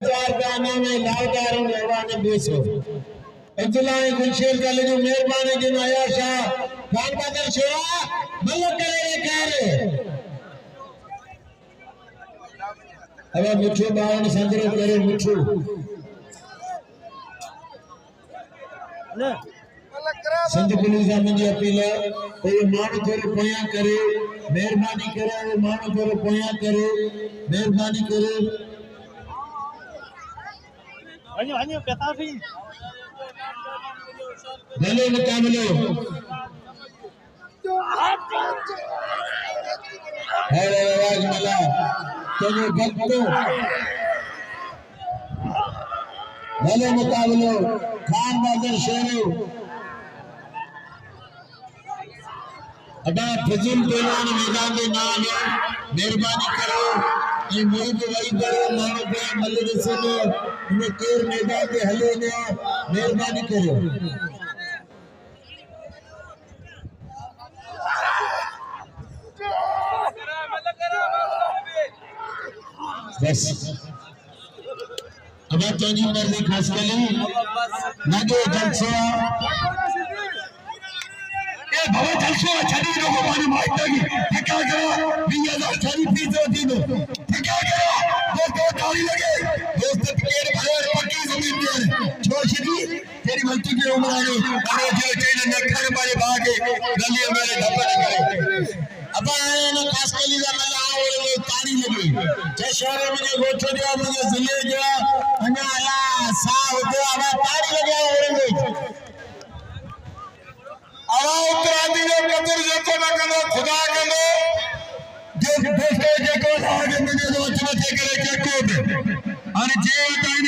चार गाना में लालदार रहवाने बेसो अब्दुल्ला गुलशेर का ले जो मेहरबानी दिन आया शाह खान बदर शोरा मल्लक करे करे अब मिठू बावन संजरो करे मिठू संत पुलिस मुझे अपील है कोई मान थोरो पोया करे मेहरबानी करे वो मान थोरो पोया करे मेहरबानी करे Anyo kata sih. भले मुकाबले है आवाज मिला तेरे भक्तों भले मुकाबले खान बहादुर शेरू अदा फजूल पहलवान मैदान के नाम है मेहरबानी करो ये मोहित वही करो मानो पे मल्लिक से ने केर मैदान के हले ने मेहरबानी करो बस अब तोजी मर्जी खास कली लगे जलसा ए भव जलसो छड़ी रो पानी माइटगी ठका करो 20000 छड़ी फीस होती नो ठका करो दोस्तों ताली लगे दोस्त केर भर पक्की जमीन पे छोड़ छड़ी तेरी गलती की उम्र आ गई अरे जो चैन ने घर वाले भागे गली मेरे धपड़ करे अब आए ना खास कली का मल्ला और ताली लगी जे शहर में गोठो दिया मुझे जिले गया अन्या आया सा होते अब ताली लगे और आवा उत्तरादी ने कदर जेको न कनो खुदा कनो जे दोस्तो जेको आगे मुझे रोच मथे करे जेको अने जे टाइम